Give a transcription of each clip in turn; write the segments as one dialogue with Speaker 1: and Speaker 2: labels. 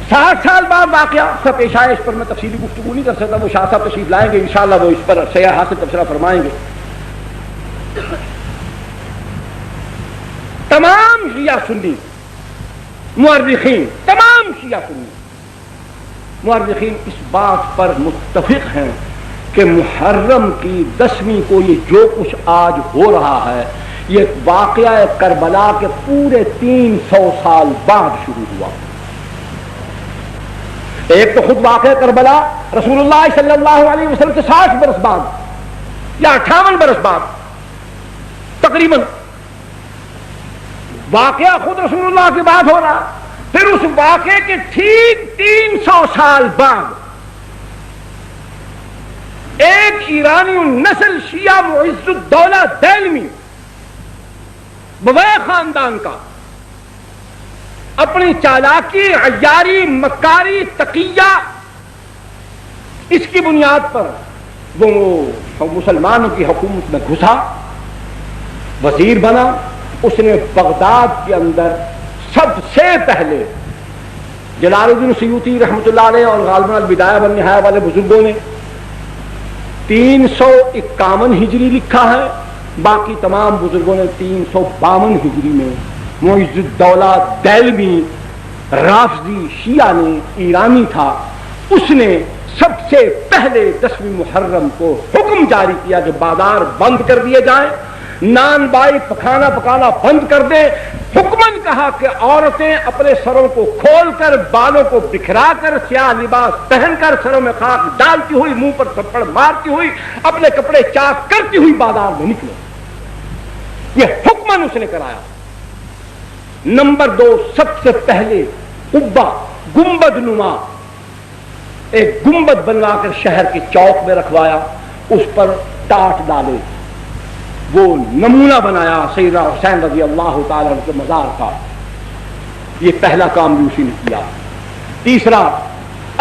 Speaker 1: 60 سال بعد واقعہ سب پیش آئے، اس پر میں تفصیلی گفتگو نہیں کر سکتا، وہ شاہ صاحب تشریف لائیں گے انشاءاللہ، وہ اس پر سیاح حاصل تبصرہ فرمائیں گے. تمام شیعہ سنی مورخین، تمام شیعہ سنی مورخین اس بات پر متفق ہیں کہ محرم کی 10ویں کو یہ جو کچھ آج ہو رہا ہے یہ واقعہ کربلا کے پورے 300 سال بعد شروع ہوا. ایک تو خود واقعہ کربلا رسول اللہ صلی اللہ علیہ وسلم سے 60 برس بعد یا 58 برس بعد تقریباً واقعہ خود رسول اللہ کی بات ہو رہا. پھر اس واقعے کے ٹھیک 300 سال بعد ایک ایرانی النسل شیعہ معز الدولہ دہلوی بویح خاندان کا اپنی چالاکی، عیاری، مکاری، تقیہ، اس کی بنیاد پر وہ مسلمانوں کی حکومت میں گھسا، وزیر بنا. اس نے بغداد کے اندر سب سے پہلے جلال الدین سیوطی رحمۃ اللہ علیہ اور غالباً البدایہ والنہایہ والے بزرگوں نے 351 ہجری لکھا ہے، باقی تمام بزرگوں نے 352 ہجری میں معز الدولہ دہلوی رافضی شیعہ نے، ایرانی تھا، اس نے سب سے پہلے 10ویں محرم کو حکم جاری کیا کہ بازار بند کر دیے جائیں، نان بائی پکانا بند کر دیں. حکمن کہا کہ عورتیں اپنے سروں کو کھول کر، بالوں کو بکھرا کر، سیاہ لباس پہن کر، سروں میں خاک ڈالتی ہوئی، منہ پر تھپڑ مارتی ہوئی، اپنے کپڑے چاک کرتی ہوئی بازار میں نکلے. یہ حکمن اس نے کرایا. نمبر 2، سب سے پہلے قبہ گنبد نما ایک گنبد بنوا کر شہر کے چوک میں رکھوایا، اس پر ٹاٹ ڈالے، وہ نمونہ بنایا سیدنا حسین رضی اللہ تعالیٰ عنہ کے مزار کا. یہ پہلا کام بھی اسی نے کیا. تیسرا،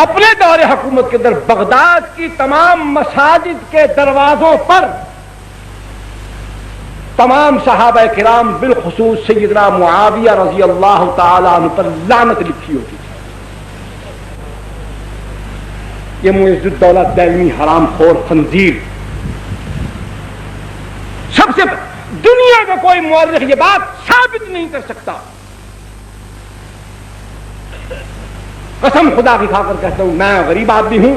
Speaker 1: اپنے دور حکومت کے اندر بغداد کی تمام مساجد کے دروازوں پر تمام صحابہ کرام بالخصوص سیدنا معاویہ رضی اللہ تعالیٰ عنہ پر لعنت لکھی ہوتی تھی. یہ معز الدولہ دہلوی حرام خور خنزیر، سب سے دنیا کا کوئی مورخ یہ بات ثابت نہیں کر سکتا. قسم خدا کی کھا کر کہتا ہوں، میں غریب آدمی ہوں،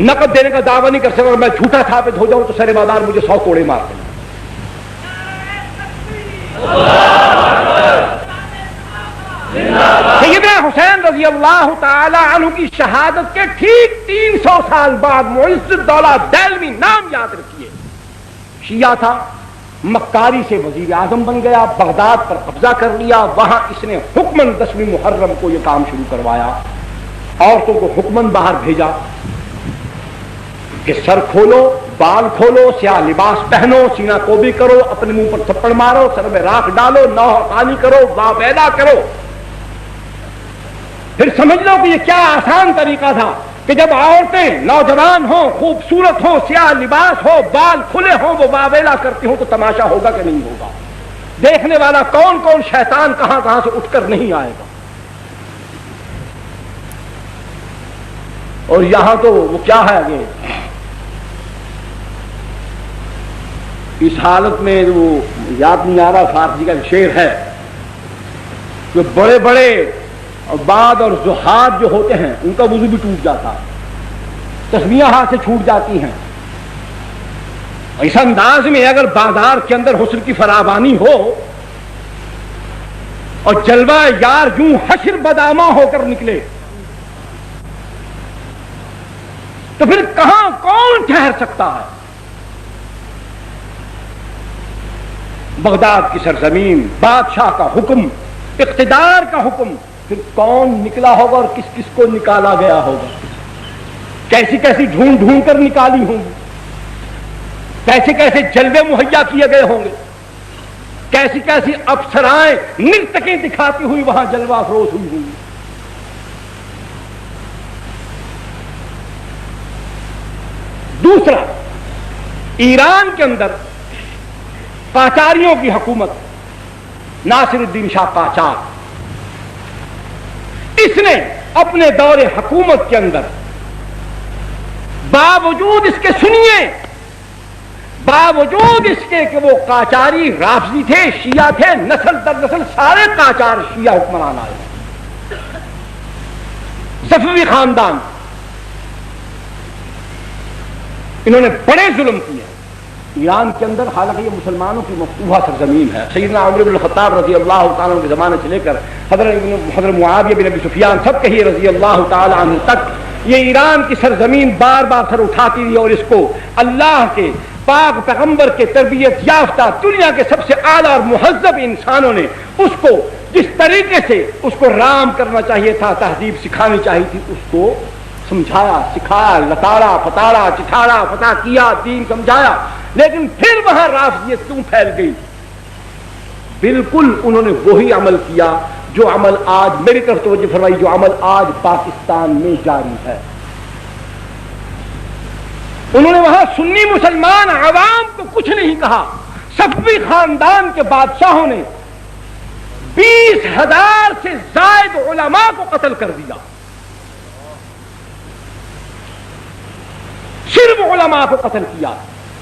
Speaker 1: نقد دینے کا دعویٰ نہیں کر سکتا. میں جھوٹا ثابت ہو جاؤں تو سر بازار مجھے 100 کوڑے مار دیں. سیدنا حسین رضی اللہ تعالی عنہ کی شہادت کے ٹھیک 300 سال بعد معز الدولہ دہلوی، نام یاد رکھیے، شیعہ تھا، مکاری سے وزیر اعظم بن گیا، بغداد پر قبضہ کر لیا. وہاں اس نے حکمن 10ویں محرم کو یہ کام شروع کروایا. عورتوں کو حکمن باہر بھیجا کہ سر کھولو، بال کھولو، سیاہ لباس پہنو، سینہ کوبی کرو، اپنے منہ پر تھپڑ مارو، سر میں راکھ ڈالو، نوح پانی کرو، واہ ویلا کرو. پھر سمجھ لو کہ یہ کیا آسان طریقہ تھا کہ جب عورتیں نوجوان ہوں، خوبصورت ہوں، سیاہ لباس ہو، بال کھلے ہوں، وہ واویلا کرتی ہوں تو تماشا ہوگا کہ نہیں ہوگا؟ دیکھنے والا کون کون شیطان کہاں کہاں سے اٹھ کر نہیں آئے گا. اور یہاں تو وہ کیا ہے آگے اس حالت میں وہ یاد نہیں آ رہا، فارسی کا شعر ہے کہ بڑے بڑے عباد اور زہاد جو ہوتے ہیں ان کا وضو بھی ٹوٹ جاتا ہے، تسبیحاں ہاتھ سے چھوٹ جاتی ہیں. اس انداز میں اگر بازار کے اندر حسن کی فراوانی ہو اور جلوہ یار یوں حشر بدامہ ہو کر نکلے تو پھر کہاں کون ٹھہر سکتا ہے؟ بغداد کی سرزمین، بادشاہ کا حکم، اقتدار کا حکم، پھر کون نکلا ہوگا اور کس کس کو نکالا گیا ہوگا؟ کیسی کیسی ڈھونڈ ڈھونڈ کر نکالی ہوں گی، کیسے کیسے جلوے مہیا کیے گئے ہوں گے، کیسی کیسی افسرائیں نرتقیں دکھاتی ہوئی وہاں جلوہ افروز ہوئی ہوں گی. دوسرا، ایران کے اندر قاچاریوں کی حکومت، ناصر الدین شاہ قاچار، اس نے اپنے دور حکومت کے اندر باوجود اس کے سنیے، باوجود اس کے کہ وہ قاجاری رافضی تھے، شیعہ تھے، نسل در نسل سارے قاجار شیعہ حکمران آئے، صفوی خاندان، انہوں نے بڑے ظلم کیے ایران کے اندر۔ حالانکہ یہ مسلمانوں کی مفتوحہ سرزمین ہے، سیدنا عمر بن الخطاب رضی اللہ تعالیٰ عنہ کے زمانے سے لے کر حضرت معاویہ بن ابی سفیان سب کہیے رضی اللہ تعالیٰ عنہ تک، یہ ایران کی سرزمین بار بار سر اٹھاتی رہی، اور اس کو اللہ کے پاک پیغمبر کے تربیت یافتہ دنیا کے سب سے اعلیٰ اور مہذب انسانوں نے اس کو جس طریقے سے اس کو رام کرنا چاہیے تھا، تہذیب سکھانی چاہیے تھی، اس کو سمجھایا، سکھایا، لتاڑا پتاڑا چٹھاڑا فتح کیا، دین سمجھایا۔ لیکن پھر وہاں رافضیت کیوں پھیل گئی؟ بالکل انہوں نے وہی عمل کیا جو عمل آج، میری طرف توجہ فرمائی، جو عمل آج پاکستان میں جاری ہے۔ انہوں نے وہاں سنی مسلمان عوام کو کچھ نہیں کہا، صفوی خاندان کے بادشاہوں نے 20,000 سے زائد علماء کو قتل کر دیا، صرف علماء کو قتل کیا۔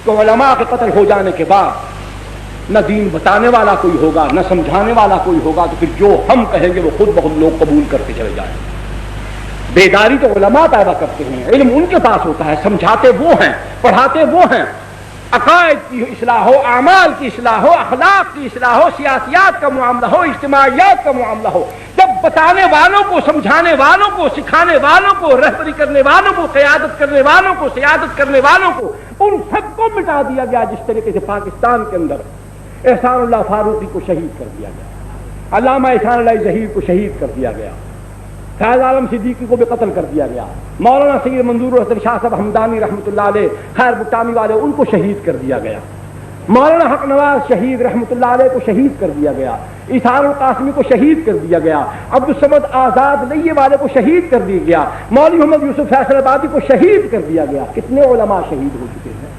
Speaker 1: تو علماء کے قتل ہو جانے کے بعد نہ دین بتانے والا کوئی ہوگا، نہ سمجھانے والا کوئی ہوگا، تو پھر جو ہم کہیں گے وہ خود بخود لوگ قبول کرتے چلے جائیں۔ بیداری تو علماء پیدا کرتے ہیں، علم ان کے پاس ہوتا ہے، سمجھاتے وہ ہیں، پڑھاتے وہ ہیں۔ عقائد کی اصلاح ہو، اعمال کی اصلاح ہو، اخلاق کی اصلاح ہو، سیاسیات کا معاملہ ہو، اجتماعیات کا معاملہ ہو، جب بتانے والوں کو، سمجھانے والوں کو، سکھانے والوں کو، رہبری کرنے والوں کو، قیادت کرنے والوں کو، سیادت کرنے والوں کو، ان سب کو مٹا دیا گیا، جس طریقے سے پاکستان کے اندر احسان اللہ فاروقی کو شہید کر دیا گیا، علامہ احسان اللہ ظہیر کو شہید کر دیا گیا، فیض عالم صدیقی کو بھی قتل کر دیا گیا، مولانا سید منظور الحسن شاہ صاحب ہمدانی رحمۃ اللہ علیہ، خیر بٹامی والے، ان کو شہید کر دیا گیا، مولانا حق نواز شہید رحمۃ اللہ علیہ کو شہید کر دیا گیا، ایثار القاسمی کو شہید کر دیا گیا، عبدالصمد آزاد لئیے والے کو شہید کر دیا گیا، مولوی محمد یوسف فیصل آبادی کو شہید کر دیا گیا۔ کتنے علماء شہید ہو چکے ہیں؟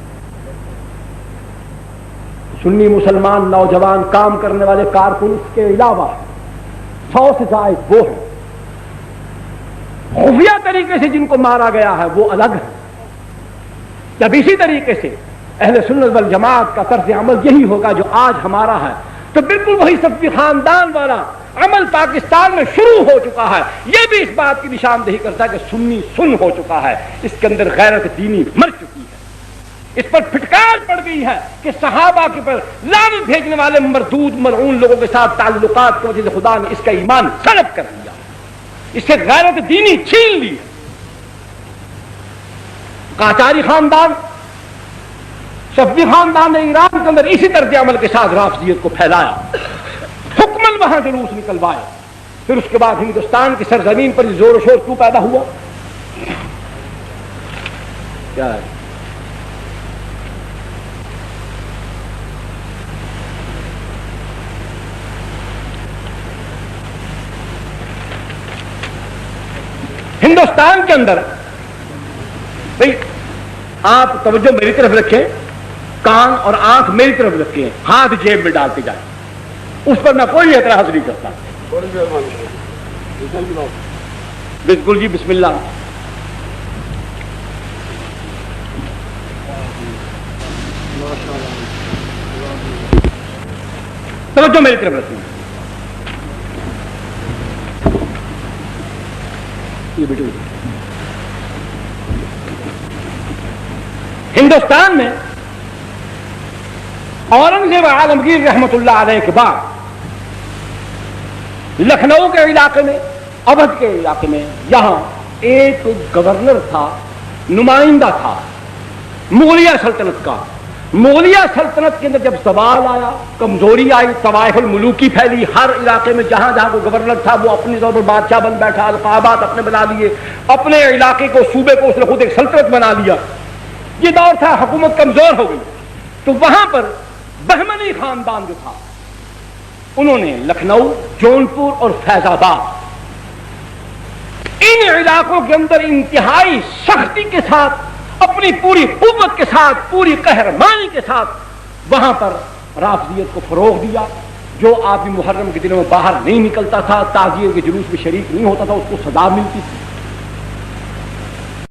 Speaker 1: سنی مسلمان نوجوان کام کرنے والے کارکن اس کے علاوہ 100 سے زائد وہ ہیں، خفیہ طریقے سے جن کو مارا گیا ہے وہ الگ ہے۔ جب اسی طریقے سے اہل سنت والجماعت کا طرز عمل یہی ہوگا جو آج ہمارا ہے، تو بالکل وہی صفوی خاندان والا عمل پاکستان میں شروع ہو چکا ہے۔ یہ بھی اس بات کی نشاندہی کرتا ہے کہ سنی سن ہو چکا ہے، اس کے اندر غیرت دینی مر چکی ہے، اس پر پھٹکار پڑ گئی ہے کہ صحابہ کے پر لعنت بھیجنے والے مردود ملعون لوگوں کے ساتھ تعلقات کی وجہ سے خدا نے اس کا ایمان سلب کر دیا، اس سے غیرت دینی چھین لی۔ قاجاری خاندان، صفوی خاندان نے ایران کے اندر اسی طرز عمل کے ساتھ رافضیت کو پھیلایا، حکمن وہاں جلوس نکلوائے۔ پھر اس کے بعد ہندوستان کی سرزمین پر زور و شور کیوں پیدا ہوا؟ کیا ہے؟ ہندوستان کے اندر بھئی آپ توجہ میری طرف رکھیں، کان اور آنکھ میری طرف رکھیں، ہاتھ جیب میں ڈالتے جائیں، اس پر میں کوئی اعتراض نہیں کرتا۔ بالکل جی، بسم اللہ۔ توجہ میری طرف رکھیں، ہندوستان میں اورنگزیب عالمگیر رحمت اللہ علیہ کے بعد لکھنؤ کے علاقے میں، اودھ کے علاقے میں، یہاں ایک گورنر تھا، نمائندہ تھا مغلیہ سلطنت کا۔ مغلیہ سلطنت کے اندر جب زوال آیا، کمزوری آئی، طوائف الملوکی پھیلی، ہر علاقے میں جہاں جہاں کوئی گورنر تھا وہ اپنے طور پر بادشاہ بن بیٹھا، القابات اپنے بنا لیے، اپنے علاقے کو، صوبے کو اس نے خود ایک سلطنت بنا لیا۔ یہ دور تھا، حکومت کمزور ہو گئی، تو وہاں پر بہمنی خاندان جو تھا انہوں نے لکھنؤ، جونپور اور فیض آباد، ان علاقوں کے اندر انتہائی سختی کے ساتھ، اپنی پوری قوت کے ساتھ، پوری قہرمانی کے ساتھ وہاں پر رافضیت کو فروغ دیا، جو آدمی محرم کے دنوں میں باہر نہیں نکلتا تھا، تعزیے کے جلوس میں شریک نہیں ہوتا تھا، اس کو سزا ملتی تھی۔